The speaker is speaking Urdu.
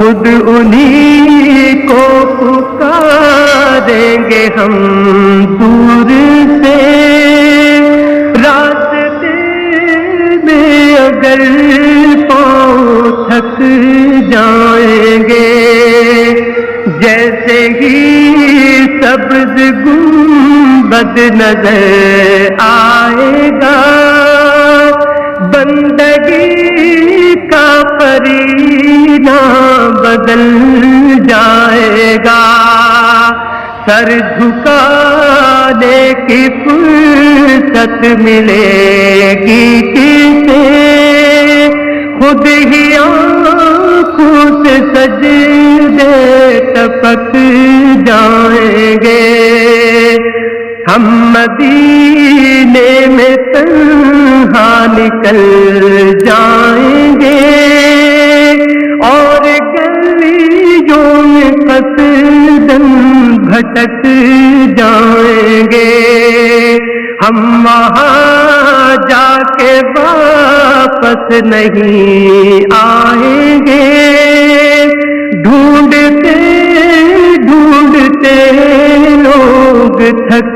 خود انہی کو پکاریں گے ہم دور سے، راستے میں اگر پاؤں تھک جائیں گے، جیسے ہی سبز گنبد نظر آئے گا، بندگی کا قرینہ بدل جائے گا، سر جھکانے کی فرصت ملے گی کسے، خود ہی آنکھوں سے سجدے ٹپک جائیں گے، ہم مدینے میں تنہا نکل جائیں گے، اور گلیوں میں قصداً بھٹک جائیں گے، ہم وہاں جا کے واپس نہیں آئیں گے، ڈھونڈتے ڈھونڈتے لوگ تھک